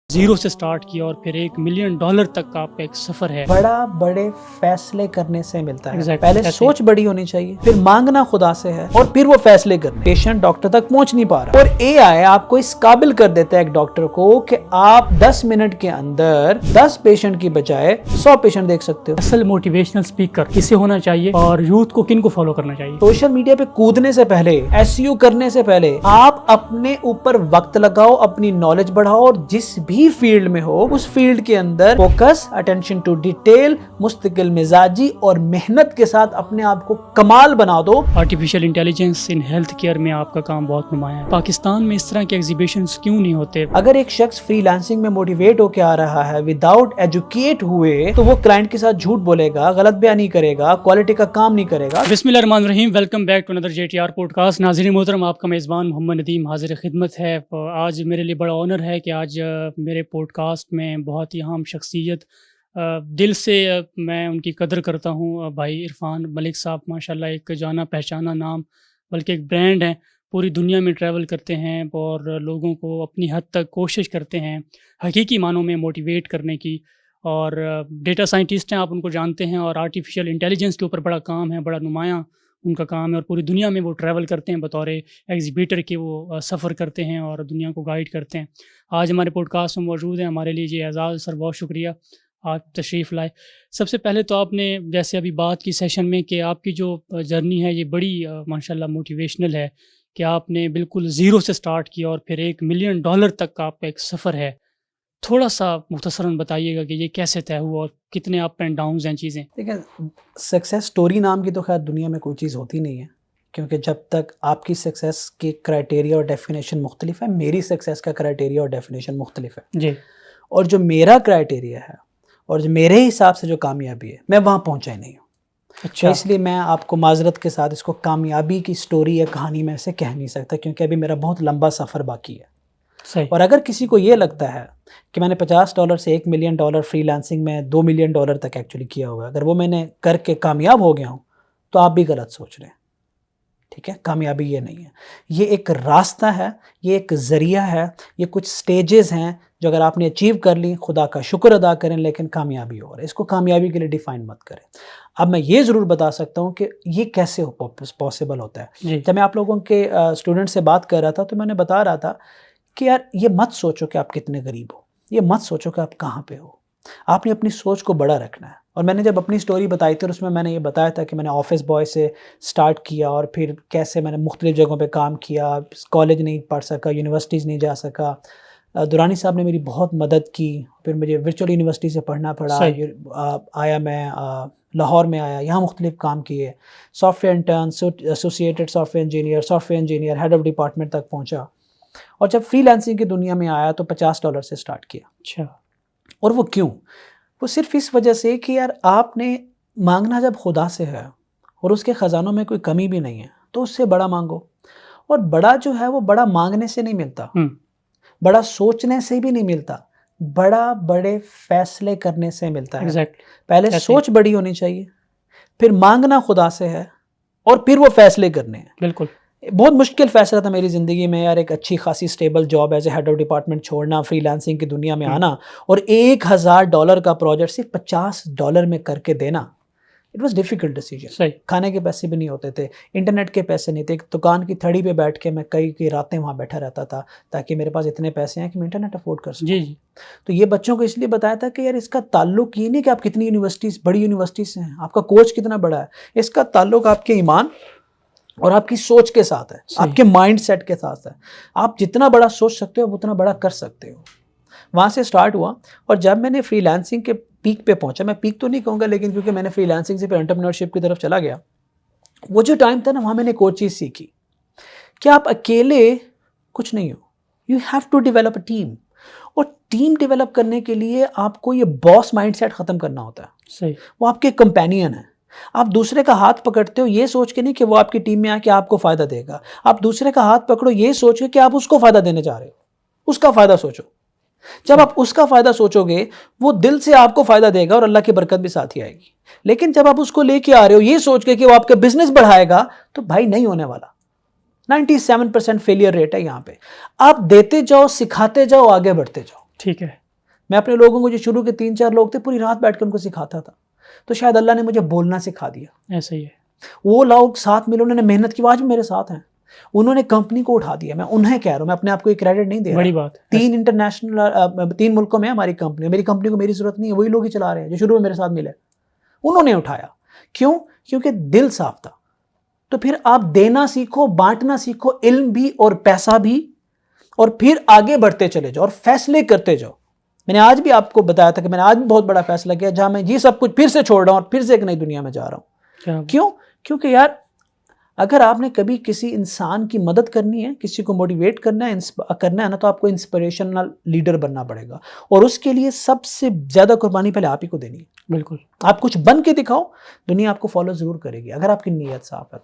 Zero से start किया और फिर $1 मिलियन तक का आपका एक सफर है। बड़ा बड़े फैसले करने से मिलता है। Exactly. पहले सोच बड़ी होनी चाहिए, फिर मांगना खुदा से है और फिर वो फैसले करने। पेशेंट डॉक्टर तक पहुंच नहीं पा रहा और एआई आपको इस काबिल कर देता है एक डॉक्टर को कि आप 10 मिनट के अंदर 10 पेशेंट की बजाय 100 पेशेंट देख सकते हो। असल मोटिवेशनल स्पीकर किसे होना चाहिए और यूथ को किन को फॉलो करना चाहिए? सोशल मीडिया पे कूदने से पहले, एसईओ करने से पहले आप अपने ऊपर वक्त लगाओ, अपनी नॉलेज बढ़ाओ और जिस भी फील्ड में हो उस फील्ड के अंदर फोकस, अटेंशन टू डिटेल, मुस्तकिल मिजाजी और मेहनत के साथ अपने आप को कमाल बना दो। Artificial intelligence in health care में आपका काम बहुत नुमाया है। पाकिस्तान में इस तरह के एग्जीबिशंस क्यों नहीं होते? अगर एक शख्स फ्रीलांसिंग में मोटिवेट होकर आ रहा है विदाउट एजुकेट हुए तो वो क्लाइंट के साथ झूठ बोलेगा, गलत बयानी करेगा, क्वालिटी का काम नहीं करेगा। बिस्मिल्लाहिर्रहमानिर्रहीम। Welcome back to another JTR podcast. नाज़रीन मोहतरम, आपका मेज़बान मोहम्मद नदीम हाजिर खिदमत है। आज मेरे लिए बड़ा ऑनर है कि आज मेरे पॉडकास्ट में बहुत ही अहम शख्सियत, दिल से मैं उनकी कदर करता हूँ, भाई इरफान मलिक साहब। माशाल्लाह एक जाना पहचाना नाम, बल्कि एक ब्रांड है। पूरी दुनिया में ट्रैवल करते हैं और लोगों को अपनी हद तक कोशिश करते हैं हकीकी मानों में मोटिवेट करने की। और डेटा साइंटिस्ट हैं, आप उनको जानते हैं, और आर्टिफिशियल इंटेलिजेंस के ऊपर बड़ा काम है, बड़ा नुमायाँ उनका काम है। और पूरी दुनिया में वो ट्रैवल करते हैं, बतौर एग्जीबिटर के वो सफ़र करते हैं और दुनिया को गाइड करते हैं। आज हमारे पॉडकास्ट में मौजूद हैं। हमारे लिए ये एजाज़ सर, बहुत शुक्रिया आप तशरीफ़ लाए। सबसे पहले तो आपने जैसे अभी बात की सेशन में कि आपकी जो जर्नी है ये बड़ी माशाल्लाह मोटिवेशनल है कि आपने बिल्कुल ज़ीरो से स्टार्ट किया और फिर $1 मिलियन तक का आपका एक सफ़र है। थोड़ा सा मुख्तसरन बताइएगा कि ये कैसे तय हुआ और कितने अप एंड डाउन्स हैं चीज़ें? देखिए, सक्सेस स्टोरी नाम की तो खैर दुनिया में कोई चीज़ होती नहीं है, क्योंकि जब तक आपकी सक्सेस की क्राइटेरिया और डेफिनेशन मुख्तलिफ है, मेरी सक्सेस का क्राइटेरिया और डेफिनेशन मुख्तलिफ है जी। और जो मेरा क्राइटेरिया है और जो मेरे हिसाब से जो कामयाबी है, मैं वहाँ पहुँचा ही नहीं हूँ। अच्छा। तो इसलिए मैं आपको माजरत के साथ इसको कामयाबी की स्टोरी या कहानी में से कह नहीं सकता, क्योंकि अभी मेरा बहुत लंबा सफ़र बाकी है। सही। और अगर किसी को ये लगता है कि मैंने $50 से $1 मिलियन फ्रीलांसिंग में $2 मिलियन तक एक्चुअली किया हुआ है, अगर वो मैंने करके कामयाब हो गया हूँ, तो आप भी गलत सोच रहे हैं। ठीक है, कामयाबी ये नहीं है, ये एक रास्ता है, ये एक ज़रिया है, ये कुछ स्टेजेस हैं जो अगर आपने अचीव कर ली, खुदा का शुक्र अदा करें, लेकिन कामयाबी हो रहा है। इसको कामयाबी के लिए डिफ़ाइन मत करें। अब मैं ये ज़रूर बता सकता हूँ कि ये कैसे पॉसिबल होता है। जी। जब मैं आप लोगों के स्टूडेंट से बात कर रहा था तो मैंने बता रहा था कि यार ये मत सोचो कि आप कितने गरीब हो, ये मत सोचो कि आप कहाँ पे हो, आपने अपनी सोच को बड़ा रखना है। और मैंने जब अपनी स्टोरी बताई थी और उसमें मैंने ये बताया था कि मैंने ऑफिस बॉय से स्टार्ट किया और फिर कैसे मैंने मुख्तलिफ जगहों पे काम किया, कॉलेज नहीं पढ़ सका, यूनिवर्सिटीज़ नहीं जा सका, दुरानी साहब ने मेरी बहुत मदद की, फिर मुझे वर्चुअल यूनिवर्सिटी से पढ़ना पड़ा, आया मैं लाहौर में आया, यहाँ मुख्तलिफ काम किए, software intern, associated software engineer, head of department तक पहुँचा। और जब फ्रीलांसिंग की दुनिया में आया तो $50 से स्टार्ट किया। अच्छा। और वो क्यों? वो सिर्फ इस वजह से कि यार आपने मांगना जब खुदा से है और उसके ख़जानों में कोई कमी भी नहीं है, तो उससे बड़ा मांगो। और बड़ा जो है वो बड़ा मांगने से नहीं मिलता, बड़ा सोचने से भी नहीं मिलता, बड़ा बड़े फैसले करने से मिलता है। Exactly. पहले सोच बड़ी होनी चाहिए, फिर मांगना खुदा से है और फिर वो फैसले करने हैं। बिल्कुल। बहुत मुश्किल फ़ैसला था मेरी ज़िंदगी में यार, एक अच्छी खासी stable job as a head of department छोड़ना, फ्रीलांसिंग की दुनिया में आना और $1000 का प्रोजेक्ट सिर्फ $50 में करके देना। It was difficult decision. सही। खाने के पैसे भी नहीं होते थे, इंटरनेट के पैसे नहीं थे, एक दुकान की थड़ी पे बैठ के मैं कई रातें वहाँ बैठा रहता था ताकि मेरे पास इतने पैसे हैं कि मैं इंटरनेट अफोर्ड कर सकूँ। जी जी। तो ये बच्चों को इसलिए बताया था कि यार इसका ताल्लुक ये नहीं कि आप कितनी यूनिवर्सिटीज़, बड़ी यूनिवर्सिटीज़ से हैं, आपका कोच कितना बड़ा है, इसका ताल्लुक आपके ईमान और आपकी सोच के साथ है, आपके माइंड सेट के साथ है। आप जितना बड़ा सोच सकते हो उतना बड़ा कर सकते हो। वहाँ से स्टार्ट हुआ और जब मैंने फ्रीलांसिंग के पीक पे पहुँचा, मैं पीक तो नहीं कहूँगा, लेकिन क्योंकि मैंने फ्रीलांसिंग से फिर एंटरप्रेन्योरशिप की तरफ चला गया, वो जो टाइम था ना, वहाँ मैंने एक और चीज़ सीखी कि आप अकेले कुछ नहीं हो, you have to develop a team. और टीम डेवलप करने के लिए आपको ये बॉस माइंडसेट ख़त्म करना होता है। सही। वो आपके कंपेनियन है। आप दूसरे का हाथ पकड़ते हो ये सोच के नहीं कि वो आपकी टीम में आके आपको फ़ायदा देगा, आप दूसरे का हाथ पकड़ो ये सोच के कि आप उसको फ़ायदा देने जा रहे हो, उसका फ़ायदा सोचो। जब आप उसका फ़ायदा सोचोगे वो दिल से आपको फ़ायदा देगा और अल्लाह की बरकत भी साथ ही आएगी। लेकिन जब आप उसको लेके आ रहे हो ये सोच के कि वो आपका बिजनेस बढ़ाएगा, तो भाई नहीं होने वाला। 97% फेलियर रेट है यहाँ पे। आप देते जाओ, सिखाते जाओ, आगे बढ़ते जाओ। ठीक है। मैं अपने लोगों को, जो शुरू के 3-4 लोग थे, पूरी रात बैठकर उनको सिखाता था। तो शायद अल्लाह ने मुझे बोलना सिखा दिया। ऐसा ही है। वो लोग साथ मिले, उन्होंने मेहनत की, आज भी मेरे साथ हैं। उन्होंने कंपनी को उठा दिया। मैं उन्हें कह रहा हूँ, मैं अपने आप को क्रेडिट नहीं दे रहा। बड़ी बात है। 3 इंटरनेशनल 3 मुल्कों में हमारी कंपनी, मेरी कंपनी को मेरी जरूरत नहीं है, वही लोग ही चला रहे हैं जो शुरू में मेरे साथ मिले। उन्होंने उठाया। क्यों? क्योंकि दिल साफ था। तो फिर आप देना सीखो, बांटना सीखो, इल्म भी और पैसा भी, और फिर आगे बढ़ते चले जाओ और फैसले करते जाओ। मैंने आज भी आपको बताया था कि मैंने आज भी बहुत बड़ा फैसला किया, जहां मैं ये सब कुछ फिर से छोड़ रहा हूं और फिर से एक नई दुनिया में जा रहा हूं। क्यों? क्योंकि यार, अगर आपने कभी किसी इंसान की मदद करनी है, किसी को मोटिवेट करना है ना, तो आपको इंस्पिरेशनल लीडर बनना पड़ेगा, और उसके लिए सबसे ज्यादा कुर्बानी पहले आप ही को देनी है। बिल्कुल। आप कुछ बन के दिखाओ, दुनिया आपको फॉलो जरूर करेगी, अगर आपकी नीयत साफ है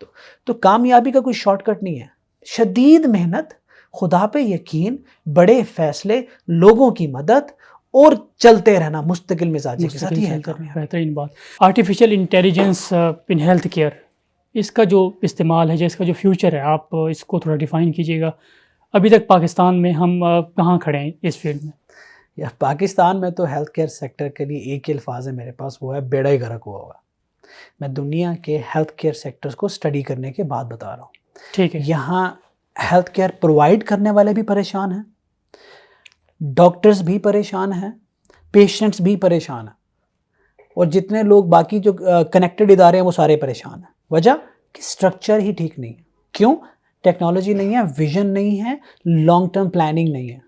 तो कामयाबी का कोई शॉर्टकट नहीं है। शदीद मेहनत, खुदा पे यकीन, बड़े फैसले, लोगों की मदद और चलते रहना मुस्तकिल मिजाजी के साथ ही है। बेहतरीन बात। Artificial intelligence in health care, इसका जो इस्तेमाल है, इसका जो फ्यूचर है, आप इसको थोड़ा डिफ़ाइन कीजिएगा। अभी तक पाकिस्तान में हम कहाँ खड़े हैं इस फील्ड में? या पाकिस्तान में तो हेल्थ केयर सेक्टर के लिए एक ही अल्फाज है मेरे पास, वो है बेड़ा ही गर्क हुआ होगा। मैं दुनिया के हेल्थ केयर सेक्टर्स को स्टडी करने के बाद बता रहा हूँ। ठीक है। यहाँ हेल्थ केयर प्रोवाइड करने वाले भी परेशान हैं, डॉक्टर्स भी परेशान हैं, पेशेंट्स भी परेशान हैं, और जितने लोग बाकी जो कनेक्टेड इदारे हैं वो सारे परेशान हैं। वजह कि स्ट्रक्चर ही ठीक नहीं है। क्यों? टेक्नोलॉजी नहीं है, विजन नहीं है, लॉन्ग टर्म प्लानिंग नहीं है।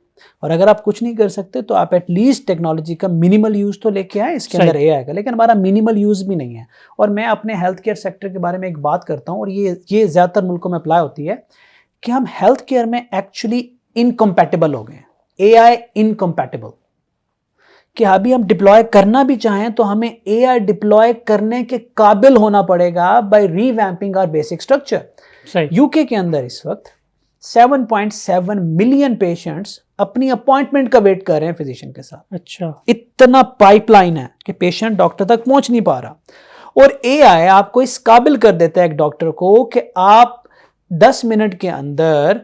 और अगर आप कुछ नहीं कर सकते तो आप एटलीस्ट टेक्नोलॉजी का मिनिमल यूज़ तो लेके आए, इसके अंदर ये आएगा, लेकिन हमारा मिनिमल यूज़ भी नहीं है। और मैं अपने हेल्थ केयर सेक्टर के बारे में एक बात करता हूँ, और ये ज़्यादातर मुल्कों में अप्लाई होती है, कि हम हेल्थ केयर में एक्चुअली इनकम्पैटिबल हो गए, AI इनकम्पैटिबल, कि अभी हम डिप्लॉय करना भी चाहें तो हमें AI डिप्लॉय करने के काबिल होना पड़ेगा by revamping our basic structure. UK के अंदर इस वक्त 7.7 मिलियन पेशेंट्स अपनी अपॉइंटमेंट का वेट कर रहे हैं फिजिशियन के साथ। अच्छा, इतना पाइपलाइन है कि पेशेंट डॉक्टर तक पहुंच नहीं पा रहा, और AI आपको इस काबिल कर देता है एक डॉक्टर को कि आप 10 मिनट के अंदर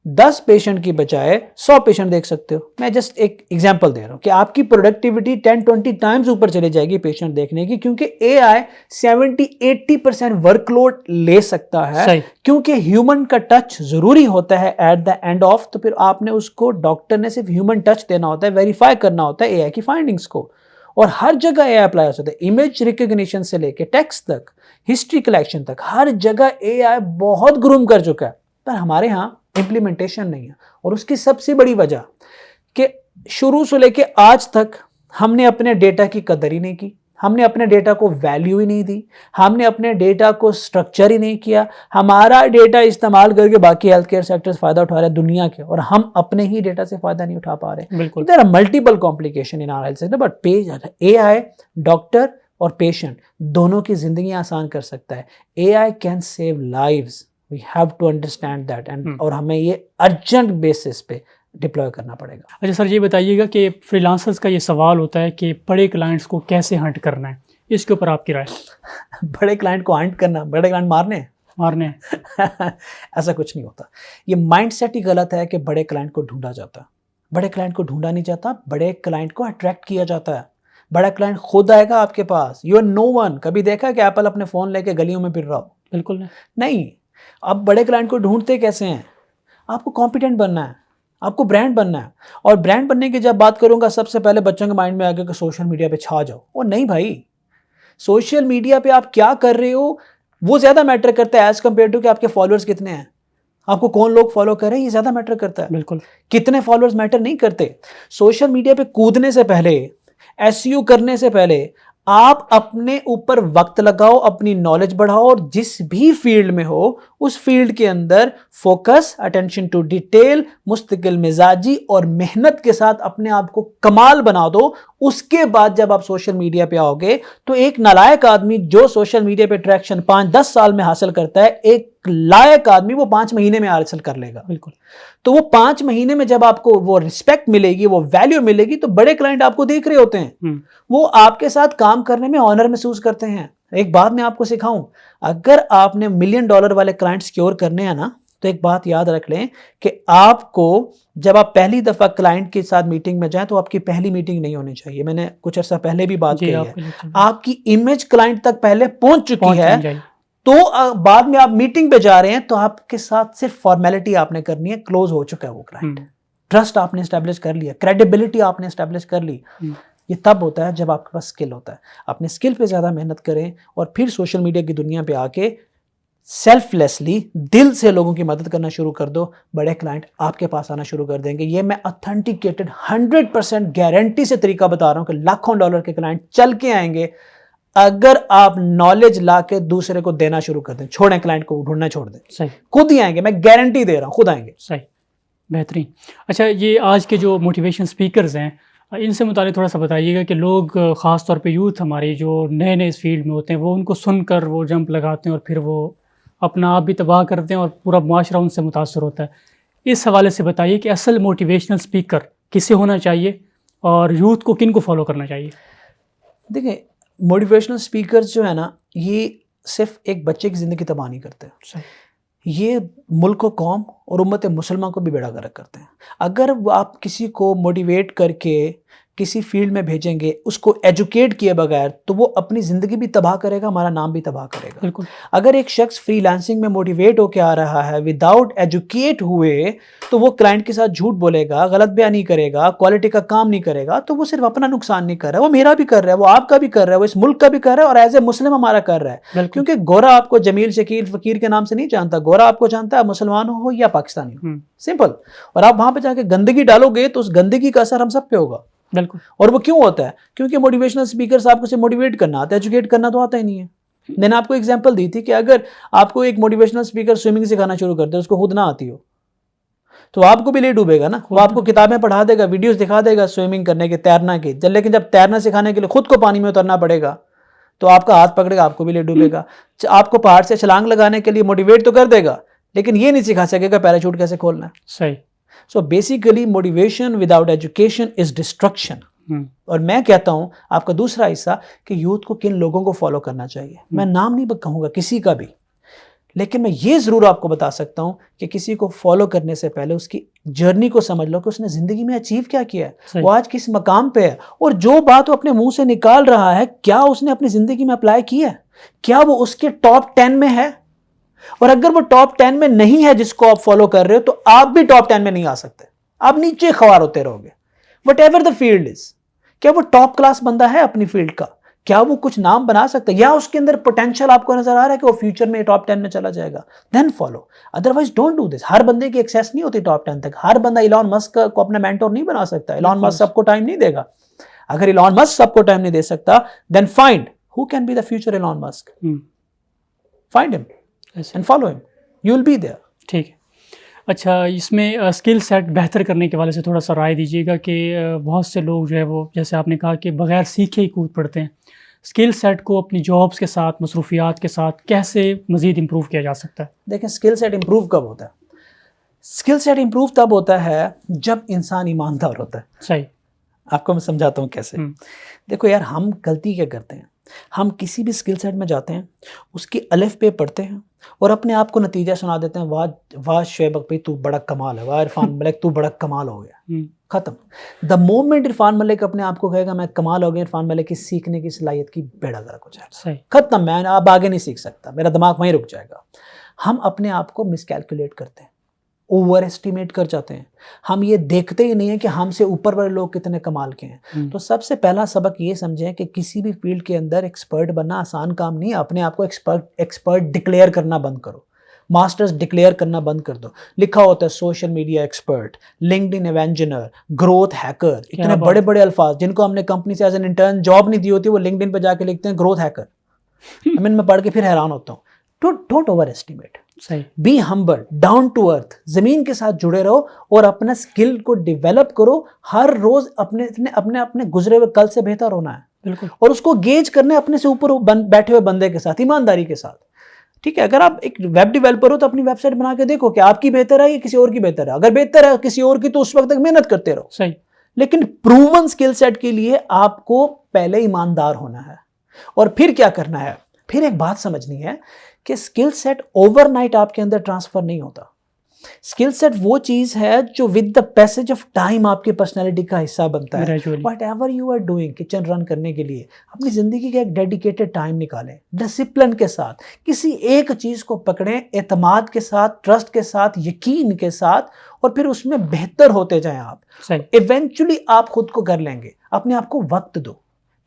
10 पेशेंट की बजाय 100 पेशेंट देख सकते हो। मैं जस्ट एक एग्जांपल दे रहा हूं कि आपकी प्रोडक्टिविटी 10-20 टाइम्स ऊपर चली जाएगी पेशेंट देखने की, क्योंकि AI 70-80% वर्कलोड ले सकता है। क्योंकि ह्यूमन का टच जरूरी होता है एट द एंड ऑफ, तो फिर आपने उसको, डॉक्टर ने सिर्फ ह्यूमन टच देना होता है, वेरीफाई करना होता है AI की फाइंडिंग्स को। और हर जगह AI अप्लाई हो सकता है, इमेज रिकॉग्निशन से लेके टेक्स्ट तक, हिस्ट्री कलेक्शन तक, हर जगह AI बहुत ग्रूम कर चुका है, पर हमारे यहाँ इंप्लीमेंटेशन नहीं है। और उसकी सबसे बड़ी वजह कि शुरू से लेके आज तक हमने अपने डेटा की कदर ही नहीं की, हमने अपने डेटा को वैल्यू ही नहीं दी, हमने अपने डेटा को स्ट्रक्चर ही नहीं किया। हमारा डेटा इस्तेमाल करके बाकी हेल्थ केयर सेक्टर्स फायदा उठा रहे हैं दुनिया के, और हम अपने ही डेटा से फायदा नहीं उठा पा रहे। बिल्कुल। There are multiple complication in our health sector, but AI doctor और पेशेंट दोनों की जिंदगी आसान कर सकता है। AI can save lives, we have to understand that, and और हमें ये अर्जेंट बेसिस पे डिप्लॉय करना पड़ेगा। अच्छा सर, ये बताइएगा कि फ्रीलांसर्स का ये सवाल होता है कि बड़े क्लाइंट्स को कैसे हंट करना है, इसके ऊपर आपकी राय? बड़े क्लाइंट को हंट करना, बड़े क्लाइंट मारने ऐसा कुछ नहीं होता। ये माइंडसेट ही गलत है कि बड़े क्लाइंट को ढूंढा जाता है। बड़े क्लाइंट को ढूंढा नहीं जाता, बड़े क्लाइंट को अट्रैक्ट किया जाता है। बड़ा क्लाइंट खुद आएगा आपके पास। You are no one. कभी देखा है कि एप्पल अपने फोन लेके गलियों में फिर रहा हो? बिल्कुल नहीं। अब बड़े क्लाइंट को ढूंढते कैसे हैं? आपको कॉम्पिटेंट बनना है, आपको ब्रांड बनना है। और ब्रांड बनने की जब बात करूंगा, सबसे पहले बच्चों के माइंड में आ गया कि सोशल मीडिया पे छा जाओ। और नहीं भाई, सोशल मीडिया पे आप क्या कर रहे हो वो ज्यादा मैटर करता है एज कंपेयर टू कि आपके फॉलोअर्स कितने हैं, आपको कौन लोग फॉलो कर रहे हैं, ये ज्यादा मैटर करता है। बिल्कुल। कितने फॉलोअर्स मैटर नहीं करते। सोशल मीडिया पे कूदने से पहले, SEO करने से पहले आप अपने ऊपर वक्त लगाओ, अपनी नॉलेज बढ़ाओ, और जिस भी फील्ड में हो उस फील्ड के अंदर फोकस, अटेंशन टू डिटेल, मुस्तकिल मिजाजी और मेहनत के साथ अपने आप को कमाल बना दो। उसके बाद जब आप सोशल मीडिया पे आओगे तो एक नालायक आदमी जो सोशल मीडिया पे ट्रैक्शन 5-10 साल में हासिल करता है, एक लायक आदमी वो 5 महीने में हासिल कर लेगा। बिल्कुल। तो वो 5 महीने में जब आपको वो रिस्पेक्ट मिलेगी, वो वैल्यू मिलेगी, तो बड़े क्लाइंट आपको देख रहे होते हैं, वो आपके साथ काम करने में ऑनर महसूस करते हैं। एक बात मैं आपको सिखाऊं, अगर आपने $1 मिलियन वाले क्लाइंट सिक्योर करने हैं ना, तो एक बात याद रख लें कि आपको जब आप पहली दफ़ा क्लाइंट के साथ मीटिंग में जाएं तो आपकी पहली मीटिंग नहीं होनी चाहिए। मैंने कुछ अर्सा पहले भी बात कही है, आपकी इमेज क्लाइंट तक पहले पहुंच चुकी है, तो बाद में आप मीटिंग पे जा रहे हैं तो आपके साथ सिर्फ फॉर्मेलिटी आपने करनी है, क्लोज हो चुका है वो क्लाइंट, ट्रस्ट आपने स्टैब्लिश कर लिया, क्रेडिबिलिटी आपने स्टैब्लिश कर ली। ये तब होता है जब आपके पास स्किल होता है। अपने स्किल पे ज़्यादा मेहनत करें और फिर सोशल मीडिया की दुनिया पे आके सेल्फलेसली दिल से लोगों की मदद करना शुरू कर दो, बड़े क्लाइंट आपके पास आना शुरू कर देंगे। ये मैं ऑथेंटिकेटेड 100% गारंटी से तरीका बता रहा हूँ कि लाखों डॉलर के क्लाइंट चल के आएंगे अगर आप नॉलेज ला के दूसरे को देना शुरू कर दें। छोड़ें क्लाइंट को, ढूंढना छोड़ दें, सही खुद ही आएंगे, मैं गारंटी दे रहा हूँ, खुद आएंगे। सही, बेहतरीन। अच्छा, ये आज के जो मोटिवेशन स्पीकर्स हैं इनसे मुतालिक थोड़ा सा बताइएगा कि लोग ख़ास तौर पे यूथ हमारे जो नए नए इस फील्ड में होते हैं वो उनको सुनकर वो जंप लगाते हैं और फिर वो अपना आप भी तबाह करते हैं और पूरा मुआशरा उनसे मुतासर होता है। इस हवाले से बताइए कि असल मोटिवेशनल स्पीकर किसे होना चाहिए और यूथ को किन को फॉलो करना चाहिए? देखिए, मोटिवेशनल स्पीकर्स जो है ना, ये सिर्फ एक बच्चे की ज़िंदगी तबाह नहीं करते, ये मुल्क व कौम और उम्मत मुसलमान को भी बेड़ा गर्क करते हैं। अगर आप किसी को मोटिवेट करके किसी फील्ड में भेजेंगे, उसको एजुकेट किए बगैर, तो वो अपनी ज़िंदगी भी तबाह करेगा, हमारा नाम भी तबाह करेगा। बिल्कुल। अगर एक शख्स फ्रीलांसिंग में मोटिवेट होकर आ रहा है विदाउट एजुकेट हुए, तो वो क्लाइंट के साथ झूठ बोलेगा, गलत बयानी करेगा, क्वालिटी का काम नहीं करेगा, तो वो सिर्फ अपना नुकसान नहीं कर रहा है, वो मेरा भी कर रहा है, वो आपका भी कर रहा है, वो इस मुल्क का भी कर रहा है और एज ए मुस्लिम हमारा कर रहा है। क्योंकि गोरा आपको जमील शकील फ़कीर के नाम से नहीं जानता, गोरा आपको जानता है मुसलमान हो या पाकिस्तानी हो, सिंपल। और आप वहाँ पर जाके गंदगी डालोगे तो उस गंदगी का असर हम सब पे होगा। बिल्कुल। और वो क्यों होता है? क्योंकि मोटिवेशनल स्पीकर्स आपको सिर्फ मोटिवेट करना आता है, एजुकेट करना तो आता ही नहीं है। मैंने आपको एग्जांपल दी थी कि अगर आपको एक मोटिवेशनल स्पीकर स्विमिंग सिखाना शुरू कर दे, उसको खुद ना आती हो, तो आपको भी ले डूबेगा ना। वो आपको किताबें पढ़ा देगा, वीडियोस दिखा देगा स्विमिंग करने के, तैरना के, लेकिन जब तैरना सिखाने के लिए खुद को पानी में उतरना पड़ेगा तो आपका हाथ पकड़ेगा, आपको भी ले डूबेगा। आपको पहाड़ से छलांग लगाने के लिए मोटिवेट तो कर देगा, लेकिन ये नहीं सिखा सकेगा पैराशूट कैसे खोलना है। सही। So basically motivation without education is destruction. और मैं कहता हूं आपका दूसरा हिस्सा कि यूथ को किन लोगों को फॉलो करना चाहिए। मैं नाम नहीं कहूंगा किसी का भी, लेकिन मैं ये जरूर आपको बता सकता हूं कि किसी को फॉलो करने से पहले उसकी जर्नी को समझ लो कि उसने जिंदगी में अचीव क्या किया है, वो आज किस मकाम पे है, और जो बात वो अपने मुंह से निकाल रहा है क्या उसने अपनी जिंदगी में अप्लाई किया है, क्या वो उसके टॉप 10 में है। और अगर वो टॉप 10 में नहीं है जिसको आप फॉलो कर रहे हो, तो आप भी टॉप 10 में नहीं आ सकते, आप नीचे ख्वार होते रहोगे। What ever the field is, क्या वो टॉप क्लास बंदा है अपनी फील्ड का, क्या वो कुछ नाम बना सकता है, या उसके अंदर पोटेंशियल आपको नजर आ रहा है कि वो फ्यूचर में टॉप 10 में चला जाएगा, then follow, otherwise don't do this. हर बंदे की एक्सेस नहीं होती टॉप 10 तक, हर बंदा इलॉन मस्क को अपना मेंटोर नहीं बना सकता, इलॉन मस्क सबको टाइम नहीं देगा। अगर इलॉन मस्क सबको टाइम नहीं दे सकता, then find who can be the future Elon Musk, find him and follow him, you will be there. ठीक है। अच्छा, इसमें स्किल सेट बेहतर करने के वाले से थोड़ा सा राय दीजिएगा कि बहुत से लोग जो है वो, जैसे आपने कहा कि बगैर सीखे ही कूद पड़ते हैं, स्किल सेट को अपनी जॉब्स के साथ, मसरूफियात के साथ कैसे मज़ीद इम्प्रूव किया जा सकता है? देखें, स्किल सेट इम्प्रूव कब होता है? स्किल सेट इम्प्रूव तब होता है जब इंसान ईमानदार होता है। सही। आपको मैं समझाता हूँ कैसे। देखो यार, हम गलती क्या करते हैं, हम किसी भी स्किल सेट में जाते हैं, उसकी अलफ पे पढ़ते हैं और अपने आप को नतीजा सुना देते हैं, वाह वाह शोएब भाई तू बड़ा कमाल है, वाह इरफान मलिक तू बड़ा कमाल हो गया, खत्म। द मोमेंट इरफान मलिक अपने आप को कहेगा मैं कमाल हो गया, इरफान मलिक की सीखने की सलाहियत की बेड़ा गर्क हो जाएगा, खत्म, मैं अब आगे नहीं सीख सकता, मेरा दिमाग वहीं रुक जाएगा। हम अपने आप को मिसकैलकुलेट करते हैं, ओवर एस्टिमेट कर जाते हैं, हम ये देखते ही नहीं है कि हमसे ऊपर वाले लोग कितने कमाल के हैं। तो सबसे पहला सबक ये समझें कि किसी भी फील्ड के अंदर एक्सपर्ट बनना आसान काम नहीं है। अपने आप को एक्सपर्ट डिक्लेयर करना बंद करो, मास्टर्स डिक्लेयर करना बंद कर दो। लिखा होता है social media expert, LinkedIn Avenger, growth hacker, इतने बड़े बड़े अल्फाज जिनको हमने कंपनी से एज एन इंटर्न जॉब नहीं दी होती, वो लिंक्डइन पे जाके लिखते हैं ग्रोथ हैकर। मैं पढ़ के फिर हैरान होता हूँ। Don't overestimate, be humble, down to earth, जमीन के साथ जुड़े रहो और अपना स्किल को डेवलप करो। हर रोज अपने अपने गुजरे हुए कल से बेहतर होना है, बिल्कुल, और उसको गेज करना है अपने से ऊपर बैठे हुए बंदे के साथ, ईमानदारी के साथ। ठीक है, अगर आप एक वेब डेवलपर हो तो अपनी वेबसाइट बना के देखो कि आपकी बेहतर है या किसी और की बेहतर है। अगर बेहतर है किसी और की तो उस वक्त तक मेहनत करते रहो, सही। लेकिन प्रूवन स्किल सेट के लिए आपको पहले ईमानदार होना है। और फिर क्या करना है, फिर एक बात समझनी है कि स्किल सेट ओवरनाइट आपके अंदर ट्रांसफर नहीं होता। स्किल सेट वो चीज़ है जो with the passage of time आपकी पर्सनैलिटी का हिस्सा बनता है। Gradually. Whatever you are doing, kitchen run करने के लिए अपनी ज़िंदगी का एक डेडिकेटेड टाइम निकालें, डिसिप्लिन के साथ किसी एक चीज़ को पकड़ें, एतमाद के साथ, ट्रस्ट के साथ, यकीन के साथ, और फिर उसमें बेहतर होते जाएं आप। इवेंचुअली आप खुद को कर लेंगे। अपने आप को वक्त दो,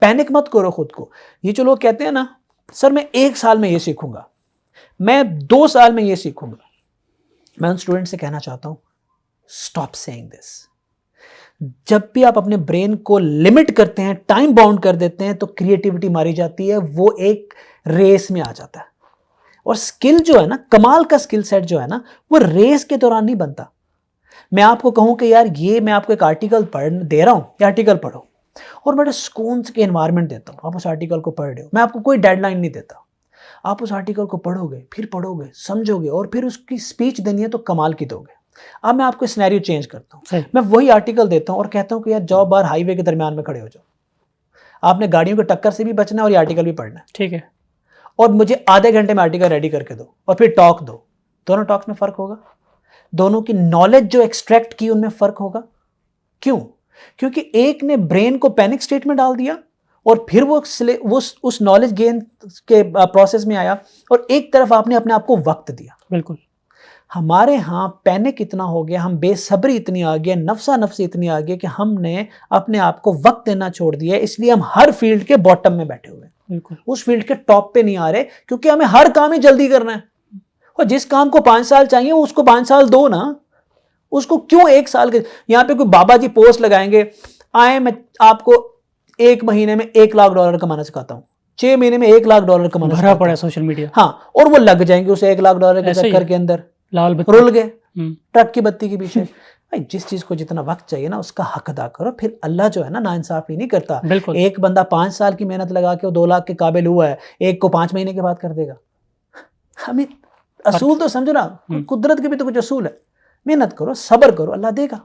पैनिक मत करो खुद को। ये जो लोग कहते हैं ना, सर मैं 1 साल में ये सीखूंगा, मैं 2 साल में ये सीखूंगा, मैं उन स्टूडेंट से कहना चाहता हूं, स्टॉप सेइंग दिस। जब भी आप अपने ब्रेन को लिमिट करते हैं, टाइम बाउंड कर देते हैं, तो क्रिएटिविटी मारी जाती है, वो एक रेस में आ जाता है। और स्किल जो है ना, कमाल का स्किल सेट जो है ना, वो रेस के दौरान नहीं बनता। मैं आपको कहूं कि यार ये मैं आपको एक आर्टिकल पढ़ दे रहा हूं, ये आर्टिकल पढ़ो, और बड़े सुकून के एनवायरनमेंट देता हूं, आप उस आर्टिकल को पढ़ रहे हो, मैं आपको कोई डेडलाइन नहीं देता, आप उस आर्टिकल को पढ़ोगे, फिर पढ़ोगे, समझोगे, और फिर उसकी स्पीच देनी है तो कमाल की दोगे। अब मैं आपको सिनेरियो चेंज करता हूँ, मैं वही आर्टिकल देता हूँ और कहता हूँ कि यार जाओ बाहर हाईवे के दरमियान में खड़े हो जाओ, आपने गाड़ियों की टक्कर से भी बचना है और ये आर्टिकल भी पढ़ना है, ठीक है, और मुझे आधे घंटे में आर्टिकल रेडी करके दो, और फिर टॉक दो। दोनों टॉक्स में फ़र्क होगा, दोनों की नॉलेज जो एक्सट्रैक्ट की उनमें फ़र्क होगा। क्यों? क्योंकि एक ने ब्रेन को पैनिक स्टेट में डाल दिया और फिर वो उस नॉलेज गेन के प्रोसेस में आया, और एक तरफ आपने अपने आप को वक्त दिया। बिल्कुल। हमारे यहाँ पैनिक इतना हो गया, हम बेसब्री इतनी आ गया, नफ्सा नफ्सी इतनी आ गई कि हमने अपने आप को वक्त देना छोड़ दिया, इसलिए हम हर फील्ड के बॉटम में बैठे हुए हैं, उस फील्ड के टॉप पे नहीं आ रहे, क्योंकि हमें हर काम ही जल्दी करना है। और जिस काम को 5 साल चाहिए उसको 5 साल दो ना, उसको क्यों 1 साल के। यहाँ पे कोई बाबा जी पोस्ट लगाएंगे, आए मैं आपको 1 महीने में $1 लाख कमाना सिखाता हूँ, 6 महीने में $1 लाख कमाना भरा पड़ा सोशल मीडिया। हाँ, और वो लग जाएंगे उस $1 लाख के चक्कर के अंदर, लाल बत्ती रुल गए ट्रक की बत्ती के पीछे। भाई जिस चीज को जितना वक्त चाहिए ना उसका हक अदा करो। फिर अल्लाह जो है ना नाइंसाफी नहीं करता। एक बंदा 5 साल की मेहनत लगा के वो 2 लाख के काबिल हुआ है, एक को 5 महीने के बाद कर देगा। हमें असूल तो समझो ना, कुदरत के भी तो कुछ असूल है। मेहनत करो, सब्र करो, अल्लाह देगा।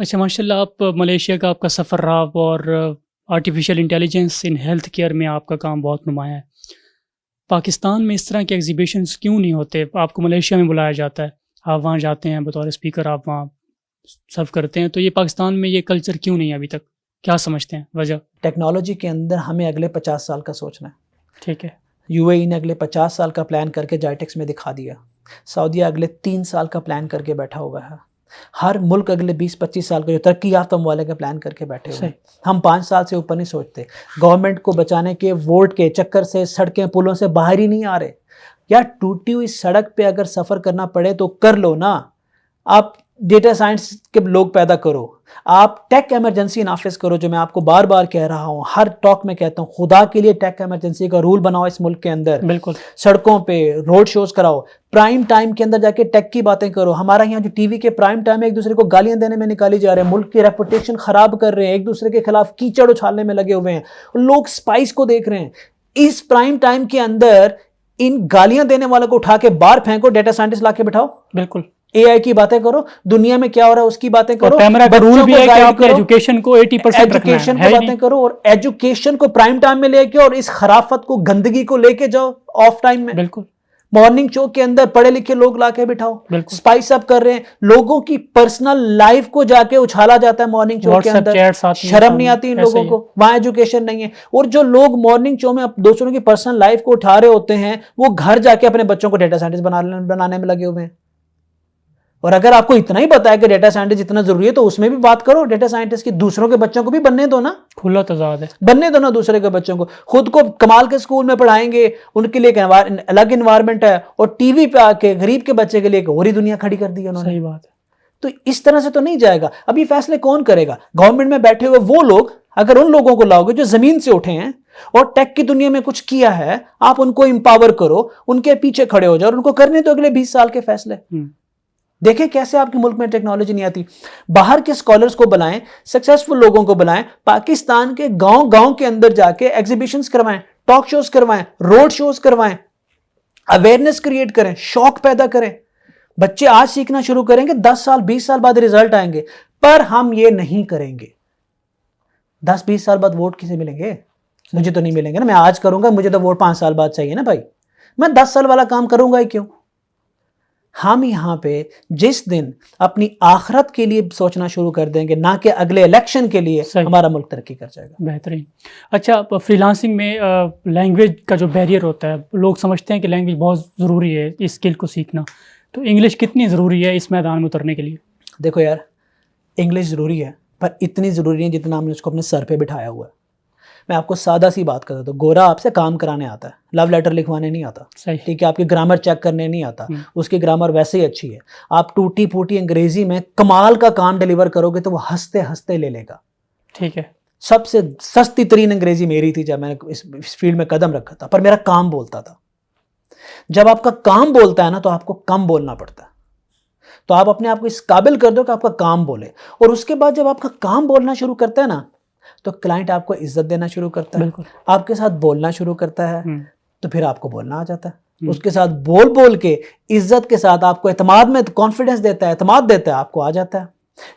अच्छा माशाल्लाह, आप मलेशिया का आपका सफ़र रहा और artificial intelligence in health care में आपका काम बहुत नुमाया है। पाकिस्तान में इस तरह के एग्जीबिशंस क्यों नहीं होते? आपको मलेशिया में बुलाया जाता है, आप वहाँ जाते हैं बतौर स्पीकर, आप वहाँ सर्व करते हैं, तो ये पाकिस्तान में ये कल्चर क्यों नहीं है अभी तक? क्या समझते हैं वजह? टेक्नोलॉजी के अंदर हमें अगले 50 साल का सोचना है। ठीक है। यूएई ने अगले 50 साल का प्लान करके जाइटेक्स में दिखा दिया। सऊदीया अगले 3 साल का प्लान करके बैठा हुआ है। हर मुल्क अगले 20-25 साल का जो तरक्की याफ्ता ममालिक का प्लान करके बैठे हुए हैं। हम 5 साल से ऊपर नहीं सोचते। गवर्नमेंट को बचाने के वोट के चक्कर से सड़कें पुलों से बाहर ही नहीं आ रहे। यार टूटी हुई सड़क पे अगर सफ़र करना पड़े तो कर लो ना। आप डेटा साइंस के लोग पैदा करो, आप टेक इमरजेंसी नाफिज करो, जो मैं आपको बार बार कह रहा हूँ, हर टॉक में कहता हूँ, खुदा के लिए टेक इमरजेंसी का रूल बनाओ इस मुल्क के अंदर। बिल्कुल। सड़कों पे रोड शोज कराओ, प्राइम टाइम के अंदर जाके टेक की बातें करो। हमारा यहाँ जो टीवी के प्राइम टाइम है एक दूसरे को गालियां देने में निकाली जा रहे हैं, मुल्क की रेपुटेशन खराब कर रहे हैं, एक दूसरे के खिलाफ कीचड़ उछालने में लगे हुए हैं, लोग स्पाइस को देख रहे हैं। इस प्राइम टाइम के अंदर इन गालियां देने वालों को उठा के बाहर फेंको, डेटा साइंटिस्ट लाके बिठाओ। बिल्कुल। एआई की बातें करो, दुनिया में क्या हो रहा है उसकी बातें करो। रूल भी है कि आपने एजुकेशन को 80% एजुकेशन को बातें करो, और एजुकेशन को प्राइम टाइम में लेके और इस खराफत को, गंदगी को लेके जाओ ऑफ टाइम में। बिल्कुल। मॉर्निंग शो के अंदर पढ़े लिखे लोग लाके बिठाओ। स्पाइस अप कर रहे हैं, लोगों की पर्सनल लाइफ को जाके उछाला जाता है मॉर्निंग शो के अंदर। शर्म नहीं आती इन लोगों को? वहां एजुकेशन नहीं है। और जो लोग मॉर्निंग शो में दूसरों की पर्सनल लाइफ को उठा रहे होते हैं, वो घर जाके अपने बच्चों को डेटा साइंटिस्ट बनाने में लगे हुए हैं। और अगर आपको इतना ही पता है कि डेटा साइंटिस्ट इतना जरूरी है, तो उसमें भी बात करो डेटा साइंटिस्ट की। दूसरों के बच्चों को भी बनने दो ना, खुला तजाद है, बनने दो ना दूसरे के बच्चों को। खुद को कमाल के स्कूल में पढ़ाएंगे, उनके लिए अलग इन्वायरमेंट है, और टीवी पे आके गरीब के बच्चे के लिए और ही दुनिया खड़ी कर दी है उन्होंने। सही बात है। तो इस तरह से तो नहीं जाएगा। अब ये फैसले कौन करेगा? गवर्नमेंट में बैठे हुए वो लोग। अगर उन लोगों को लाओगे जो जमीन से उठे हैं और टेक की दुनिया में कुछ किया है, आप उनको इंपावर करो, उनके पीछे खड़े हो जाओ, और उनको करने तो अगले 20 साल के फैसले। देखें कैसे आपके मुल्क में टेक्नोलॉजी नहीं आती। बाहर के स्कॉलर्स को बुलाएं, सक्सेसफुल लोगों को बुलाएं, पाकिस्तान के गांव के अंदर जाके एग्जीबिशंस करवाएं, टॉक शोज करवाएं, रोड शोज करवाएं, अवेयरनेस क्रिएट करें, शौक पैदा करें। बच्चे आज सीखना शुरू करेंगे, 10 साल 20 साल बाद रिजल्ट आएंगे। पर हम ये नहीं करेंगे। 10-20 साल बाद वोट किसे मिलेंगे? मुझे तो नहीं मिलेंगे ना। मैं आज करूंगा, मुझे तो वोट 5 साल बाद चाहिए ना भाई। मैं 10 साल वाला काम करूंगा ही क्यों? हम यहाँ पे जिस दिन अपनी आखरत के लिए सोचना शुरू कर देंगे, ना कि अगले इलेक्शन के लिए, सही। हमारा मुल्क तरक्की कर जाएगा। बेहतरीन। अच्छा, फ्रीलांसिंग में लैंग्वेज का जो बैरियर होता है, लोग समझते हैं कि लैंग्वेज बहुत ज़रूरी है इस स्किल को सीखना, तो इंग्लिश कितनी ज़रूरी है इस मैदान में उतरने के लिए? देखो यार, इंग्लिश ज़रूरी है, पर इतनी ज़रूरी नहीं जितना हमने उसको अपने सर पे बिठाया हुआ है। मैं आपको सादा सी बात कर देता हूँ, गोरा आपसे काम कराने आता है, लव लेटर लिखवाने नहीं आता, सही। ठीक है, आपकी ग्रामर चेक करने नहीं आता, उसकी ग्रामर वैसे ही अच्छी है, आप टूटी फूटी अंग्रेजी में कमाल का काम डिलीवर करोगे तो वो हंसते हंसते ले लेगा। ठीक है। सबसे सस्ती तरीन अंग्रेजी मेरी थी जब मैंने इस फील्ड में कदम रखा था, पर मेरा काम बोलता था। जब आपका काम बोलता है ना, तो आपको कम बोलना पड़ता है, तो आप अपने आप को इस काबिल कर दो कि आपका काम बोले, और उसके बाद जब आपका काम बोलना शुरू करता है ना, तो क्लाइंट आपको इज्जत देना शुरू करता है, आपके साथ बोलना शुरू करता है, तो फिर आपको बोलना आ जाता है। उसके साथ बोल बोल के इज्जत के साथ आपको एतमाद में कॉन्फिडेंस देता है, एतमाद देता है, आपको आ जाता है।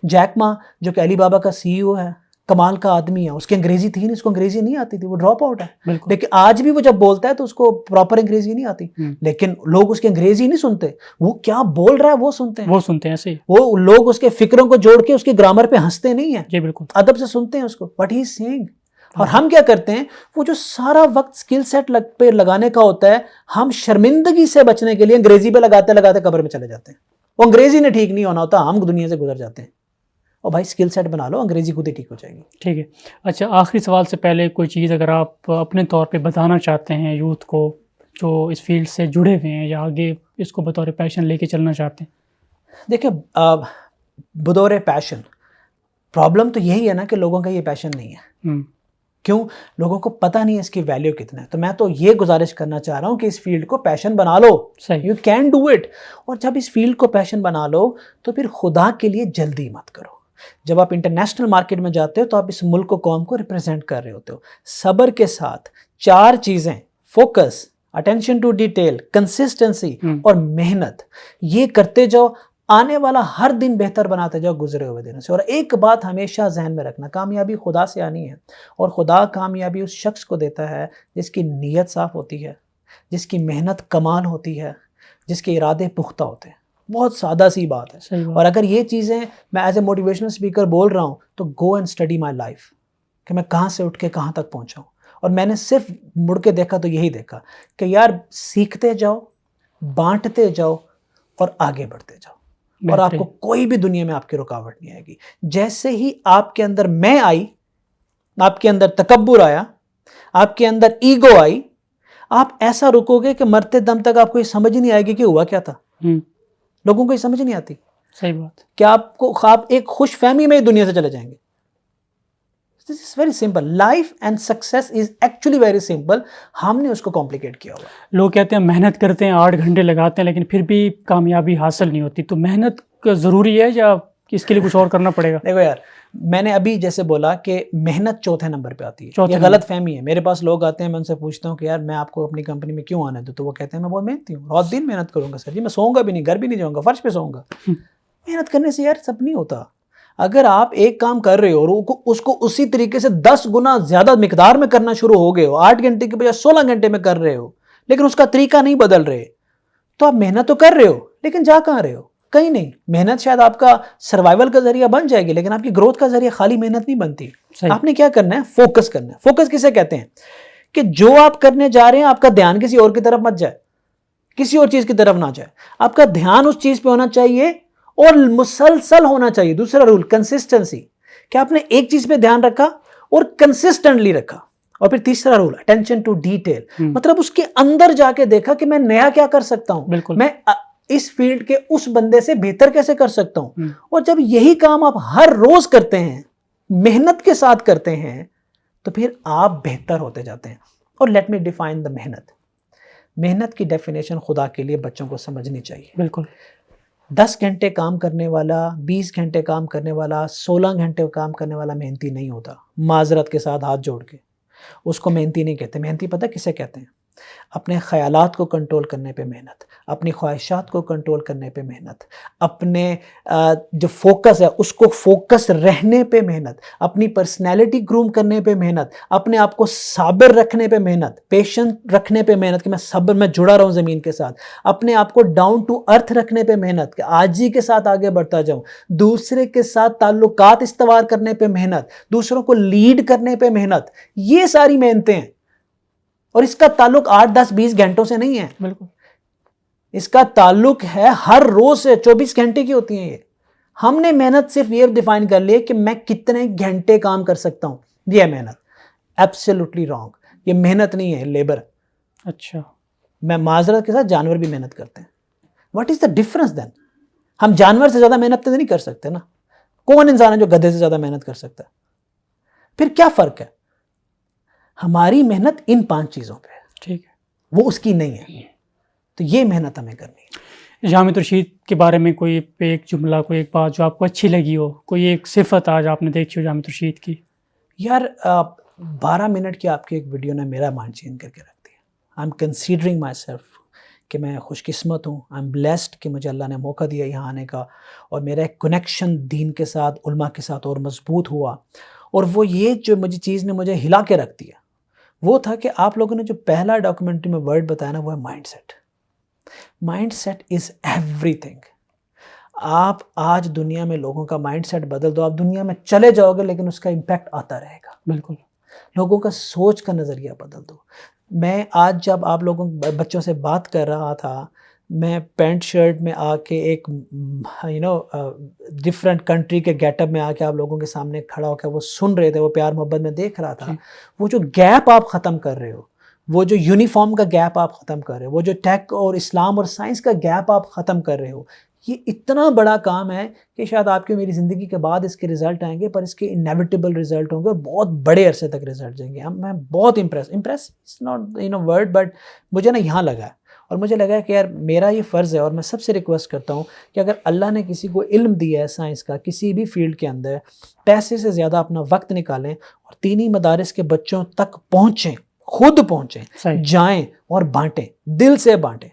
जैक मा जो कि अलीबाबा का सीईओ है, कमाल का आदमी है, उसकी अंग्रेजी थी नहीं, उसको अंग्रेजी नहीं आती थी, वो ड्रॉप आउट है, लेकिन आज भी वो जब बोलता है तो उसको प्रॉपर अंग्रेजी नहीं आती, लेकिन लोग उसकी अंग्रेजी नहीं सुनते, वो क्या बोल रहा है वो सुनते हैं ऐसे ही। वो लोग उसके फिक्रों को जोड़ के उसके ग्रामर पे हंसते नहीं है, बिल्कुल अदब से सुनते हैं उसको, व्हाट ही इज सेइंग। और हम क्या करते हैं, वो जो सारा वक्त स्किल सेट पे लगाने का होता है, हम शर्मिंदगी से बचने के लिए अंग्रेजी पे लगाते लगाते कब्र में चले जाते हैं। वो अंग्रेजी ने ठीक नहीं होना होता, हम दुनिया से गुजर जाते हैं। और भाई स्किल सेट बना लो, अंग्रेजी खुद ही ठीक हो जाएगी। ठीक है। अच्छा, आखिरी सवाल से पहले कोई चीज़ अगर आप अपने तौर पे बताना चाहते हैं यूथ को जो इस फील्ड से जुड़े हुए हैं या आगे इसको बतौर पैशन लेके चलना चाहते हैं? देखिए, बतौर पैशन प्रॉब्लम तो यही है ना कि लोगों का ये पैशन नहीं है। क्यों? लोगों को पता नहीं है इसकी वैल्यू कितना है। तो मैं तो ये गुजारिश करना चाह रहा हूँ कि इस फील्ड को पैशन बना लो, यू कैन डू इट। और जब इस फील्ड को पैशन बना लो तो फिर खुदा के लिए जल्दी मत करो। जब आप इंटरनेशनल मार्केट में जाते हो तो आप इस मुल्क को, कौम को रिप्रेजेंट कर रहे होते हो। सब्र के साथ 4 चीज़ें, focus, attention to detail, consistency और मेहनत, ये करते जाओ, आने वाला हर दिन बेहतर बनाते जाओ गुजरे हुए दिनों से। और एक बात हमेशा जहन में रखना, कामयाबी खुदा से आनी है, और खुदा कामयाबी उस शख्स को देता है जिसकी नीयत साफ़ होती है, जिसकी मेहनत कमाल होती है, जिसके इरादे पुख्ता होते हैं। बहुत सादा सी बात है। और अगर ये चीज़ें मैं एज ए मोटिवेशनल स्पीकर बोल रहा हूँ तो go and study my life, कि मैं कहाँ से उठ के कहाँ तक पहुँचा हूँ। और मैंने सिर्फ मुड़ के देखा तो यही देखा कि यार सीखते जाओ, बांटते जाओ और आगे बढ़ते जाओ, और आपको कोई भी दुनिया में आपकी रुकावट नहीं आएगी। जैसे ही आपके अंदर मैं आई, आपके अंदर तकब्बुर आया, आपके अंदर ईगो आई, आप ऐसा रुकोगे कि मरते दम तक आपको ये समझ ही नहीं आएगी कि हुआ क्या था। लोगों को ये समझ नहीं आती। सही बात। क्या आप एक खुश फहमी में दुनिया से चले जाएंगे। This is very simple. Life and success is actually very simple. हमने उसको कॉम्प्लिकेट किया हुआ है। लोग कहते हैं मेहनत करते हैं, 8 घंटे लगाते हैं, लेकिन फिर भी कामयाबी हासिल नहीं होती। तो मेहनत ज़रूरी है या इसके लिए कुछ और करना पड़ेगा? देखो यार, मैंने अभी जैसे बोला कि मेहनत चौथे नंबर पे आती है। ये गलत फहमी है। मेरे पास लोग आते हैं, मैं उनसे पूछता हूँ कि यार मैं आपको अपनी कंपनी में क्यों आने दूँ, तो वो कहते हैं मैं बहुत मेहनती हूँ, रात दिन मेहनत करूँगा सर जी, मैं सोऊंगा भी नहीं, घर भी नहीं जाऊँगा, फर्श पे सोऊंगा। मेहनत करने से यार सब नहीं होता। अगर आप एक काम कर रहे हो और उसको उसी तरीके से 10 गुना ज़्यादा मिकदार में करना शुरू हो गए हो, 8 घंटे के बजाय 16 घंटे में कर रहे हो, लेकिन उसका तरीका नहीं बदल रहे, तो आप मेहनत तो कर रहे हो लेकिन जा कहाँ रहे हो? कहीं नहीं। मेहनत शायद आपका सर्वाइवल का जरिया बन जाएगी, लेकिन आपकी ग्रोथ का जरिया खाली मेहनत नहीं बनती। आपने क्या करना है? फोकस करना है। फोकस किसे कहते हैं? कि जो आप करने जा रहे हैं आपका ध्यान किसी और की तरफ मत जाए, किसी और चीज की तरफ ना जाए। आपका ध्यान उस चीज पे होना चाहिए और मुसलसल होना चाहिए। दूसरा रूल कंसिस्टेंसी, कि आपने एक चीज पे ध्यान रखा और कंसिस्टेंटली रखा। और फिर तीसरा रूल अटेंशन टू डिटेल, मतलब उसके अंदर जाके देखा कि मैं नया क्या कर सकता हूं, मैं इस फील्ड के उस बंदे से बेहतर कैसे कर सकता हूं। और जब यही काम आप हर रोज करते हैं, मेहनत के साथ करते हैं, तो फिर आप बेहतर होते जाते हैं। और लेट मी डिफाइन द मेहनत। मेहनत की डेफिनेशन खुदा के लिए बच्चों को समझनी चाहिए। बिल्कुल। 10 घंटे काम करने वाला, 20 घंटे काम करने वाला, 16 घंटे काम करने वाला मेहनती नहीं होता। माजरत के साथ हाथ जोड़ के उसको मेहनती नहीं कहते। मेहनती पता किसे कहते हैं? अपने ख़यालात को कंट्रोल करने पे मेहनत, अपनी ख्वाहिशात को कंट्रोल करने पे मेहनत, अपने जो फ़ोकस है उसको फ़ोकस रहने पे मेहनत, अपनी पर्सनैलिटी ग्रूम करने पे मेहनत, अपने आप को साबिर रखने पे मेहनत, पेशेंस रखने पे मेहनत कि मैं सब्र में जुड़ा रहूँ ज़मीन के साथ, अपने आप को डाउन टू अर्थ रखने पे मेहनत कि आजी के साथ आगे बढ़ता जाऊँ, दूसरे के साथ ताल्लुकात इस्तवार करने पे मेहनत, दूसरों को लीड करने पे मेहनत, ये सारी मेहनतें हैं। और इसका ताल्लुक 8, 10, 20 घंटों से नहीं है, बिल्कुल इसका ताल्लुक है हर रोज से। 24 घंटे की होती है ये। हमने मेहनत सिर्फ ये डिफाइन कर ली कि मैं कितने घंटे काम कर सकता हूं, ये है मेहनत। एब्सोल्युटली रॉन्ग, ये मेहनत नहीं है, लेबर। अच्छा, मैं माजरत के साथ जानवर भी मेहनत करते हैं। What is the difference then? हम जानवर से ज्यादा मेहनत तो नहीं कर सकते ना। कौन इंसान है जो गधे से ज्यादा मेहनत कर सकता है? फिर क्या फर्क है? हमारी मेहनत इन 5 चीजों पे है, ठीक है। वो उसकी नहीं है। तो ये मेहनत हमें करनी है। जामिद रशीद के बारे में कोई एक जुमला, कोई एक बात जो आपको अच्छी लगी हो, कोई एक सिफत आज आपने देखी हो जामिद रशीद की? यार 12 मिनट की आपकी एक वीडियो ने मेरा माइंड चेंज करके रख दिया। I am considering my self कि मैं खुशकिस्मत हूँ, आई एम ब्लेस्ड कि मुझे अल्लाह ने मौका दिया यहाँ आने का, और मेरा एक कनेक्शन दीन के साथ, उल्मा के साथ और मजबूत हुआ। और वो ये जो मुझे चीज़ ने मुझे हिला के रख दिया वो था कि आप लोगों ने जो पहला डॉक्यूमेंट्री में वर्ड बताया ना, वो है mind set. Mind set is everything. आप आज दुनिया में लोगों का माइंड सेट बदल दो, आप दुनिया में चले जाओगे लेकिन उसका इम्पैक्ट आता रहेगा। बिल्कुल। लोगों का सोच का नज़रिया बदल दो। मैं आज जब आप लोगों बच्चों से बात कर रहा था, मैं पैंट शर्ट में आके एक डिफरेंट कंट्री के गेटअप में आके आप लोगों के सामने खड़ा होकर वो सुन रहे थे, वो प्यार मोहब्बत में देख रहा था। वो जो गैप आप ख़त्म कर रहे हो, वो जो यूनिफॉर्म का गैप आप ख़त्म कर रहे हो, वो जो टेक और इस्लाम और साइंस का गैप आप ख़त्म कर रहे हो, ये इतना बड़ा काम है कि शायद आपकी मेरी ज़िंदगी के बाद इसके रिज़ल्ट आएंगे, पर इसके इनेविटेबल रिज़ल्ट होंगे और बहुत बड़े अरसे तक रिज़ल्ट देंगे। मैं बहुत impress it's not word, but मुझे ना यहाँ लगा है, और मुझे लगा कि यार मेरा ये फ़र्ज़ है, और मैं सबसे रिक्वेस्ट करता हूँ कि अगर अल्लाह ने किसी को इल्म दिया है साइंस का, किसी भी फील्ड के अंदर, पैसे से ज़्यादा अपना वक्त निकालें और दीनी मदारिस के बच्चों तक पहुँचें, खुद पहुँचें, जाएं और बांटें, दिल से बांटें।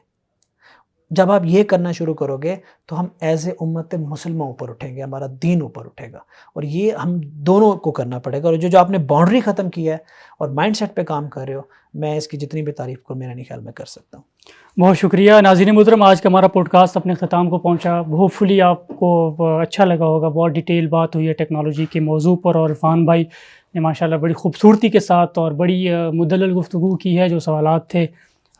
जब आप ये करना शुरू करोगे तो हम एज ए उम्मत मुसलमान ऊपर उठेंगे, हमारा दीन ऊपर उठेगा, और ये हम दोनों को करना पड़ेगा। और जो आपने बाउंड्री ख़त्म किया है और माइंडसेट पे काम कर रहे हो, मैं इसकी जितनी भी तारीफ़ को मेरा नहीं ख्याल में कर सकता हूँ। बहुत शुक्रिया नाज़रीन मोहतरम, आज का हमारा पॉडकास्ट अपने ख़त्म को पहुँचा। होपफुली आपको अच्छा लगा होगा। बहुत डिटेल बात हुई है टेक्नोलॉजी के मौजू पर, और इरफान भाई ने माशाल्लाह बड़ी खूबसूरती के साथ और बड़ी मुदल्लल गुफ्तगू की है। जो सवालात थे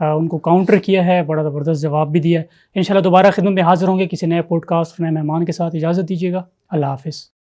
उनको काउंटर किया है, बड़ा ज़बरदस्त जवाब भी दिया है। इंशाल्लाह दोबारा खिदमत में हाज़िर होंगे किसी नए पॉडकास्ट, नए मेहमान के साथ। इजाज़त दीजिएगा। अल्लाह हाफ़िज़।